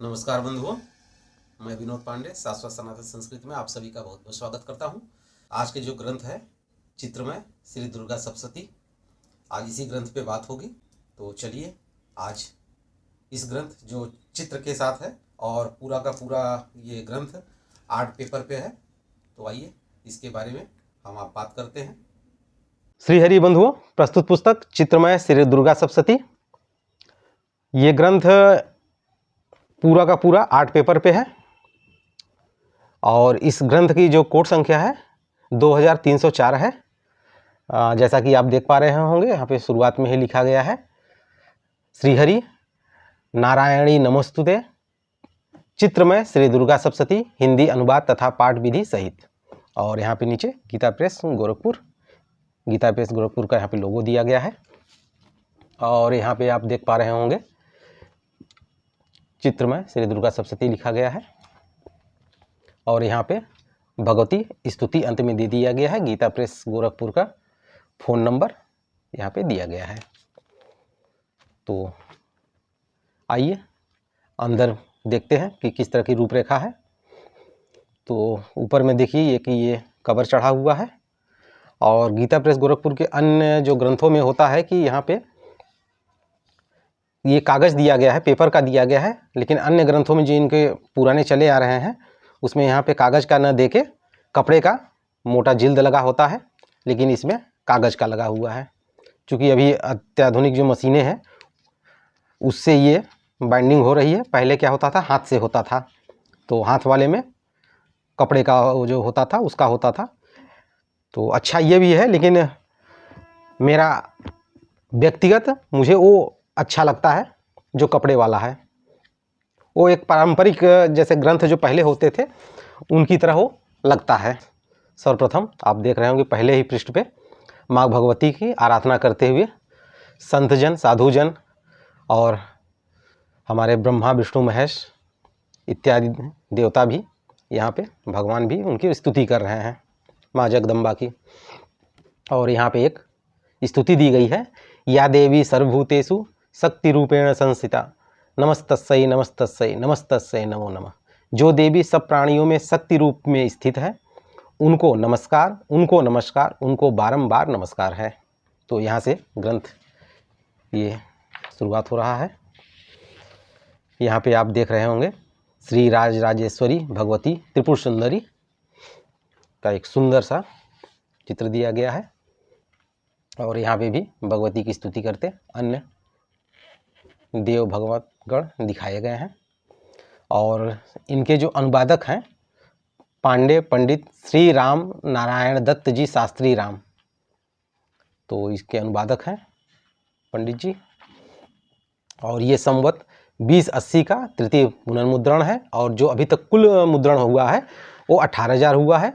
नमस्कार बंधुओं, मैं विनोद पांडे शाश्वत सनातन संस्कृति में आप सभी का बहुत बहुत स्वागत करता हूं। आज के जो ग्रंथ है चित्रमय श्री दुर्गा सप्तशती, आज इसी ग्रंथ पे बात होगी। तो चलिए, आज इस ग्रंथ जो चित्र के साथ है और पूरा का पूरा ये ग्रंथ आर्ट पेपर पे है, तो आइए इसके बारे में हम आप बात करते हैं। श्रीहरि बंधुओं, प्रस्तुत पुस्तक चित्रमय श्री दुर्गा सप्तशती। ये ग्रंथ पूरा का पूरा आर्ट पेपर पे है और इस ग्रंथ की जो कोट संख्या है 2304 है। जैसा कि आप देख पा रहे होंगे, यहाँ पे शुरुआत में ही लिखा गया है श्रीहरि नारायणी नमोस्तुते चित्रमय श्री दुर्गा सप्तशती, हिंदी अनुवाद तथा पाठ विधि सहित। और यहाँ पे नीचे गीता प्रेस गोरखपुर का यहाँ पे लोगो दिया गया है। और यहाँ पे आप देख पा रहे होंगे चित्रमय श्री दुर्गा सप्तशती लिखा गया है और यहाँ पे भगवती स्तुति अंत में दे दिया गया है। गीता प्रेस गोरखपुर का फ़ोन नंबर यहाँ पे दिया गया है। तो आइए अंदर देखते हैं कि किस तरह की रूपरेखा है। तो ऊपर में देखिए कि ये कवर चढ़ा हुआ है और गीता प्रेस गोरखपुर के अन्य जो ग्रंथों में होता है कि यहाँ पे ये कागज़ दिया गया है, पेपर का दिया गया है, लेकिन अन्य ग्रंथों में जो इनके पुराने चले आ रहे हैं उसमें यहाँ पे कागज़ का न दे के कपड़े का मोटा जिल्द लगा होता है, लेकिन इसमें कागज़ का लगा हुआ है। क्योंकि अभी अत्याधुनिक जो मशीनें हैं उससे ये बाइंडिंग हो रही है। पहले क्या होता था, हाथ से होता था, तो हाथ वाले में कपड़े का जो होता था उसका होता था। तो अच्छा ये भी है, लेकिन मेरा व्यक्तिगत मुझे वो अच्छा लगता है जो कपड़े वाला है। वो एक पारंपरिक जैसे ग्रंथ जो पहले होते थे उनकी तरह वो लगता है। सर्वप्रथम आप देख रहे होंगे पहले ही पृष्ठ पे माँ भगवती की आराधना करते हुए संतजन, साधुजन और हमारे ब्रह्मा विष्णु महेश इत्यादि देवता भी यहाँ पे, भगवान भी उनकी स्तुति कर रहे हैं, माँ जगदम्बा की। और यहाँ पे एक स्तुति दी गई है, या देवी सर्वभूतेषु शक्ति रूपेण संस्थिता नमस्तस्यै नमस्तस्यै नमस्तस्यै नमो नमः। जो देवी सब प्राणियों में शक्ति रूप में स्थित है उनको नमस्कार, उनको नमस्कार, उनको बारंबार नमस्कार है। तो यहाँ से ग्रंथ ये शुरुआत हो रहा है। यहाँ पे आप देख रहे होंगे श्री राजराजेश्वरी भगवती त्रिपुर सुंदरी का एक सुंदर सा चित्र दिया गया है और यहाँ पे भी भगवती की स्तुति करते अन्य देव भगवतगण दिखाए गए हैं। और इनके जो अनुवादक हैं पांडे पंडित श्री राम नारायण दत्त जी शास्त्री राम, तो इसके अनुवादक हैं पंडित जी। और ये संवत 2080 का तृतीय पुनर्मुद्रण है और जो अभी तक कुल मुद्रण हुआ है वो 18,000 हुआ है।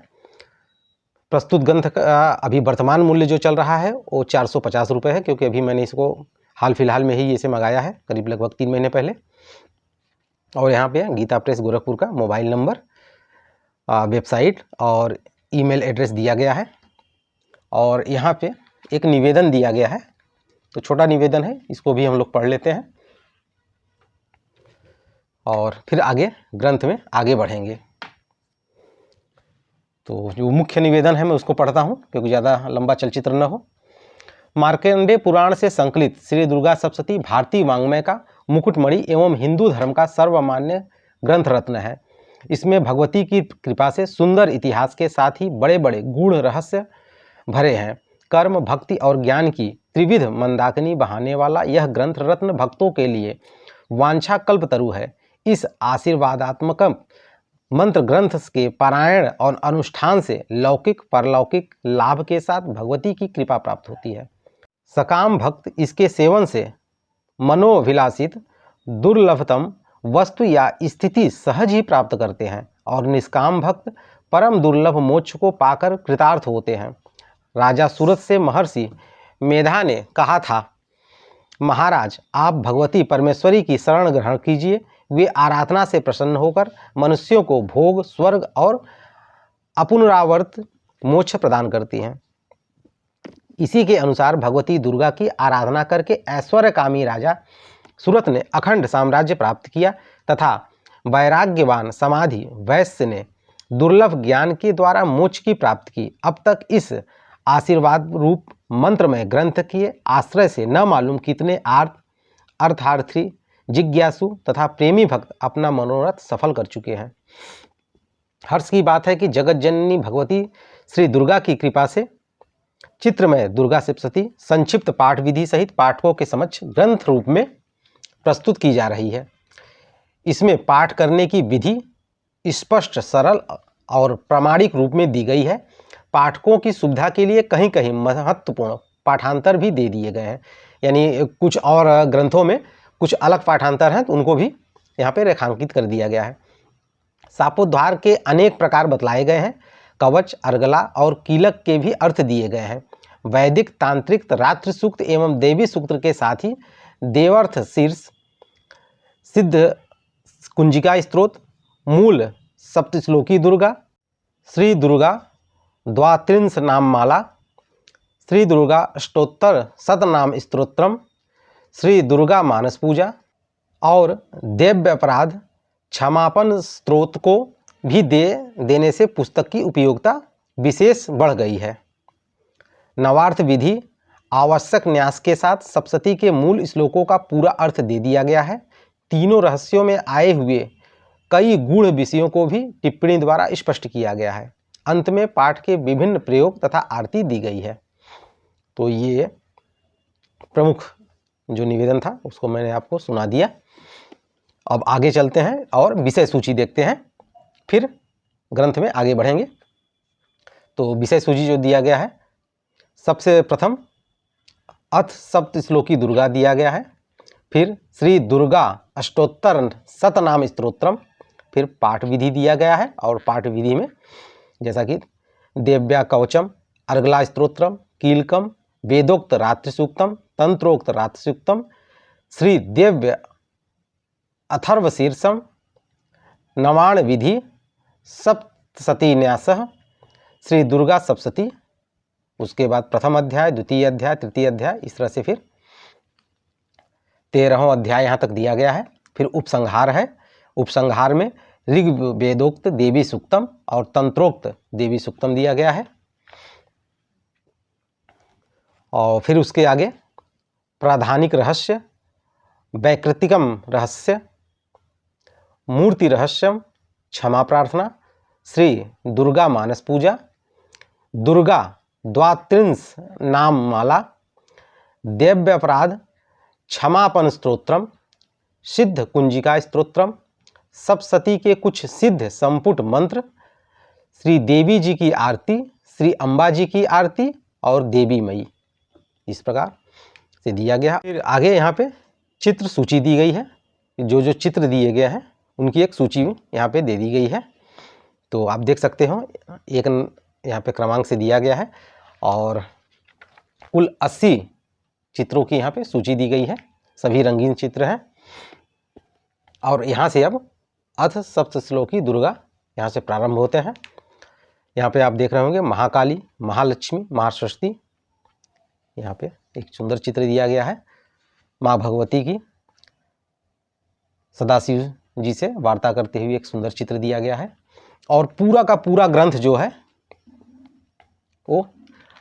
प्रस्तुत ग्रंथ का अभी वर्तमान मूल्य जो चल रहा है वो 450 रुपये है, क्योंकि अभी मैंने इसको हाल फिलहाल में ही इसे मंगाया है, करीब लगभग 3 महीने पहले। और यहाँ पे गीता प्रेस गोरखपुर का मोबाइल नंबर, वेबसाइट और ईमेल एड्रेस दिया गया है। और यहाँ पे एक निवेदन दिया गया है, तो छोटा निवेदन है, इसको भी हम लोग पढ़ लेते हैं और फिर आगे ग्रंथ में आगे बढ़ेंगे। तो जो मुख्य निवेदन है मैं उसको पढ़ता हूँ क्योंकि ज़्यादा लंबा चलचित्र न हो। मार्कंडेय पुराण से संकलित श्री दुर्गा सप्तशती भारतीय वाङ्मय का मुकुटमणि एवं हिंदू धर्म का सर्वमान्य ग्रंथ रत्न है। इसमें भगवती की कृपा से सुंदर इतिहास के साथ ही बड़े बड़े गूढ़ रहस्य भरे हैं। कर्म, भक्ति और ज्ञान की त्रिविध मंदाकिनी बहाने वाला यह ग्रंथ रत्न भक्तों के लिए वांछा कल्पतरु है। इस आशीर्वादात्मक मंत्र ग्रंथ के पारायण और अनुष्ठान से लौकिक परलौकिक लाभ के साथ भगवती की कृपा प्राप्त होती है। सकाम भक्त इसके सेवन से मनोभिलाषित दुर्लभतम वस्तु या स्थिति सहज ही प्राप्त करते हैं और निष्काम भक्त परम दुर्लभ मोक्ष को पाकर कृतार्थ होते हैं। राजा सूरत से महर्षि मेधा ने कहा था, महाराज आप भगवती परमेश्वरी की शरण ग्रहण कीजिए, वे आराधना से प्रसन्न होकर मनुष्यों को भोग, स्वर्ग और अपुनरावर्त मोक्ष प्रदान करती हैं। इसी के अनुसार भगवती दुर्गा की आराधना करके ऐश्वर्यकामी राजा सूरत ने अखंड साम्राज्य प्राप्त किया तथा वैराग्यवान समाधि वैश्य ने दुर्लभ ज्ञान के द्वारा मोक्ष की प्राप्ति की। अब तक इस आशीर्वाद रूप मंत्रमय ग्रंथ के आश्रय से न मालूम कितने अर्थार्थी, जिज्ञासु तथा प्रेमी भक्त अपना मनोरथ सफल कर चुके हैं। हर्ष की बात है कि जगत जननी भगवती श्री दुर्गा की कृपा से चित्रमय दुर्गा सप्तशती संक्षिप्त पाठ विधि सहित पाठकों के समक्ष ग्रंथ रूप में प्रस्तुत की जा रही है। इसमें पाठ करने की विधि स्पष्ट, सरल और प्रामाणिक रूप में दी गई है। पाठकों की सुविधा के लिए कहीं कहीं महत्वपूर्ण पाठांतर भी दे दिए गए हैं, यानी कुछ और ग्रंथों में कुछ अलग पाठांतर हैं तो उनको भी यहाँ पे रेखांकित कर दिया गया है। शापोद्धार के अनेक प्रकार बतलाए गए हैं। कवच, अर्गला और कीलक के भी अर्थ दिए गए हैं। वैदिक, तांत्रिक, रात्रि सूक्त एवं देवी सूक्त के साथ ही देवर्थ शीर्ष, सिद्ध कुंजिका स्तोत्र, मूल सप्तश्लोकी दुर्गा, श्री दुर्गा द्वात्रिंश नाम माला, श्री दुर्गा अष्टोत्तर शतनाम स्तोत्रम, श्री दुर्गा मानस पूजा और देव्य अपराध क्षमापन स्त्रोत को भी देने से पुस्तक की उपयोगिता विशेष बढ़ गई है। नवार्थ विधि आवश्यक न्यास के साथ सप्तशती के मूल श्लोकों का पूरा अर्थ दे दिया गया है। तीनों रहस्यों में आए हुए कई गूढ़ विषयों को भी टिप्पणी द्वारा स्पष्ट किया गया है। अंत में पाठ के विभिन्न प्रयोग तथा आरती दी गई है। तो ये प्रमुख जो निवेदन था उसको मैंने आपको सुना दिया। अब आगे चलते हैं और विषय सूची देखते हैं, फिर ग्रंथ में आगे बढ़ेंगे। तो विषय सूची जो दिया गया है, सबसे प्रथम अथ सप्तश्लोकी दुर्गा दिया गया है, फिर श्री दुर्गा अष्टोत्तर शतनाम स्तोत्रम, फिर पाठ विधि दिया गया है और पाठ विधि में जैसा कि देव्या कवचम, अर्गला स्तोत्रम, कीलकम, वेदोक्त रात्रि सूक्तम, तंत्रोक्त रात्रि सूक्तम, श्री देव्य अथर्व शीर्षम, नवाण विधि, सप्तशती न्यासः, श्री दुर्गा सप्तशती, उसके बाद प्रथम अध्याय, द्वितीय अध्याय, तृतीय अध्याय, इस तरह से फिर 13वां अध्याय यहाँ तक दिया गया है। फिर उपसंहार है। उपसंहार में ऋग वेदोक्त देवी सूक्तम और तंत्रोक्त देवी सूक्तम दिया गया है। और फिर उसके आगे प्राधानिक रहस्य, वैकृतिकम रहस्य, मूर्ति रहस्यम, क्षमा प्रार्थना, श्री दुर्गा मानस पूजा, दुर्गा द्वात्रिंश नाम माला, देव्य अपराध क्षमापन स्तोत्रम, सिद्ध कुंजिका स्तोत्रम, सप्तशती के कुछ सिद्ध संपुट मंत्र, श्री देवी जी की आरती, श्री अम्बा जी की आरती और देवी मई, इस प्रकार से दिया गया। फिर आगे यहाँ पे चित्र सूची दी गई है। जो जो चित्र दिए गए हैं उनकी एक सूची यहाँ पे दे दी गई है। तो आप देख सकते हो, एक यहाँ पे क्रमांक से दिया गया है और कुल 80 चित्रों की यहाँ पे सूची दी गई है। सभी रंगीन चित्र हैं। और यहाँ से अब अथ सप्तश्लोकी दुर्गा यहाँ से प्रारंभ होते हैं। यहाँ पे आप देख रहे होंगे महाकाली, महालक्ष्मी, महासरस्वती। यहाँ पे एक सुंदर चित्र दिया गया है माँ भगवती की सदाशिव जी से वार्ता करते हुए एक सुंदर चित्र दिया गया है। और पूरा का पूरा ग्रंथ जो है वो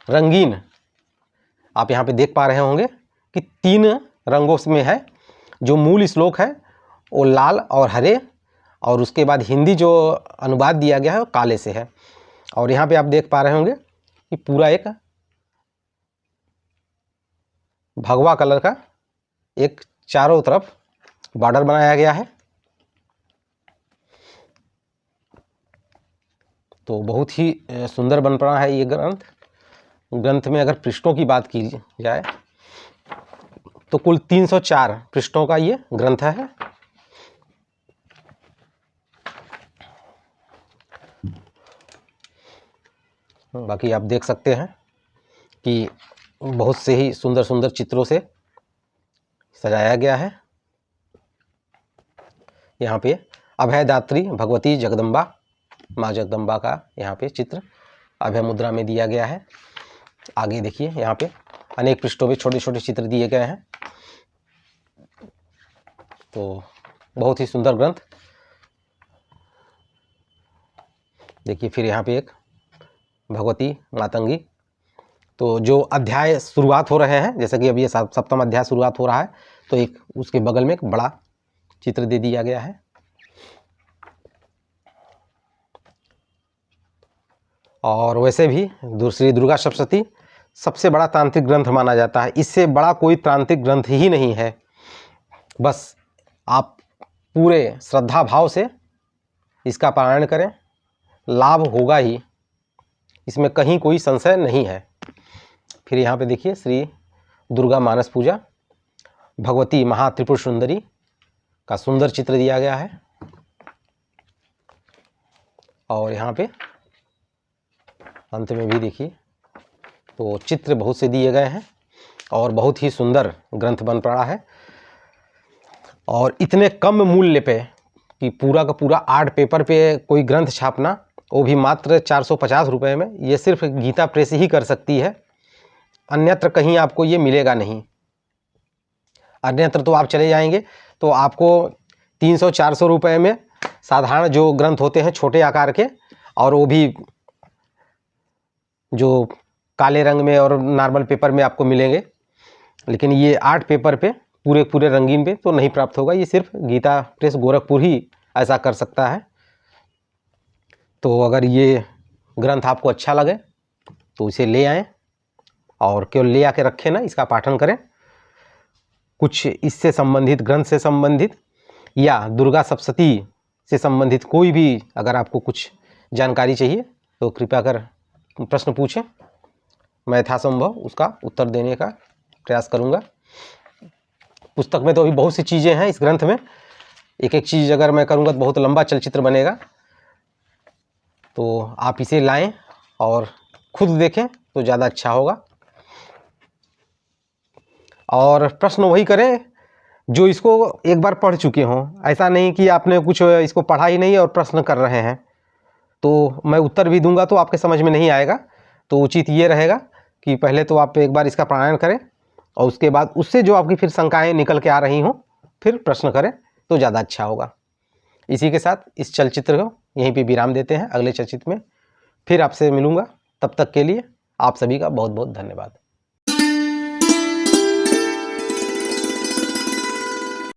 रंगीन, आप यहाँ पे देख पा रहे होंगे कि 3 रंगों में है। जो मूल श्लोक है वो लाल और हरे, और उसके बाद हिंदी जो अनुवाद दिया गया है वो काले से है। और यहाँ पे आप देख पा रहे होंगे कि पूरा एक भगवा कलर का एक चारों तरफ बॉर्डर बनाया गया है। तो बहुत ही सुंदर बन पड़ा है ये ग्रंथ। ग्रंथ में अगर पृष्ठों की बात की जाए तो कुल 304 पृष्ठों का ये ग्रंथ है। बाकी आप देख सकते हैं कि बहुत से ही सुंदर सुंदर चित्रों से सजाया गया है। यहाँ पे अभयदात्री भगवती जगदम्बा, माँ जगदम्बा का यहाँ पे चित्र अभय मुद्रा में दिया गया है। आगे देखिए, यहाँ पे अनेक पृष्ठों में छोटे छोटे चित्र दिए गए हैं। तो बहुत ही सुंदर ग्रंथ। देखिए फिर यहाँ पे एक भगवती मातंगी। तो जो अध्याय शुरुआत हो रहे हैं, जैसे कि अभी ये सप्तम अध्याय शुरुआत हो रहा है, तो एक उसके बगल में एक बड़ा चित्र दे दिया गया है। और वैसे भी श्री दुर्गा सप्तशती सबसे बड़ा तांत्रिक ग्रंथ माना जाता है। इससे बड़ा कोई तांत्रिक ग्रंथ ही नहीं है। बस आप पूरे श्रद्धा भाव से इसका पारायण करें, लाभ होगा ही, इसमें कहीं कोई संशय नहीं है। फिर यहाँ पे देखिए श्री दुर्गा मानस पूजा, भगवती महात्रिपुर सुंदरी का सुंदर चित्र दिया गया है। और यहाँ पे अंत में भी देखिए तो चित्र बहुत से दिए गए हैं और बहुत ही सुंदर ग्रंथ बन पड़ा है। और इतने कम मूल्य पे कि पूरा का पूरा आर्ट पेपर पे कोई ग्रंथ छापना, वो भी मात्र 450 रुपये में, ये सिर्फ गीता प्रेस ही कर सकती है। अन्यत्र कहीं आपको ये मिलेगा नहीं। अन्यत्र तो आप चले जाएंगे तो आपको 300-400 रुपये में साधारण जो ग्रंथ होते हैं छोटे आकार के, और वो भी जो काले रंग में और नॉर्मल पेपर में आपको मिलेंगे, लेकिन ये आर्ट पेपर पे पूरे रंगीन पे तो नहीं प्राप्त होगा। ये सिर्फ गीता प्रेस गोरखपुर ही ऐसा कर सकता है। तो अगर ये ग्रंथ आपको अच्छा लगे तो इसे ले आएँ और केवल ले आके रखें ना, इसका पाठन करें। कुछ इससे संबंधित, ग्रंथ से संबंधित या दुर्गा सप्तशती से संबंधित कोई भी अगर आपको कुछ जानकारी चाहिए तो कृपया कर प्रश्न पूछें, मैं यथासंभव उसका उत्तर देने का प्रयास करूंगा। पुस्तक में तो अभी बहुत सी चीज़ें हैं, इस ग्रंथ में एक एक चीज़ अगर मैं करूंगा तो बहुत लंबा चलचित्र बनेगा। तो आप इसे लाएं और खुद देखें तो ज़्यादा अच्छा होगा। और प्रश्न वही करें जो इसको एक बार पढ़ चुके हों। ऐसा नहीं कि आपने कुछ इसको पढ़ा ही नहीं और प्रश्न कर रहे हैं, तो मैं उत्तर भी दूंगा तो आपके समझ में नहीं आएगा। तो उचित ये रहेगा कि पहले तो आप एक बार इसका पारायण करें और उसके बाद उससे जो आपकी फिर शंकाएँ निकल के आ रही हों फिर प्रश्न करें तो ज़्यादा अच्छा होगा। इसी के साथ इस चलचित्र को यहीं पे विराम देते हैं। अगले चलचित्र में फिर आपसे मिलूँगा। तब तक के लिए आप सभी का बहुत बहुत धन्यवाद।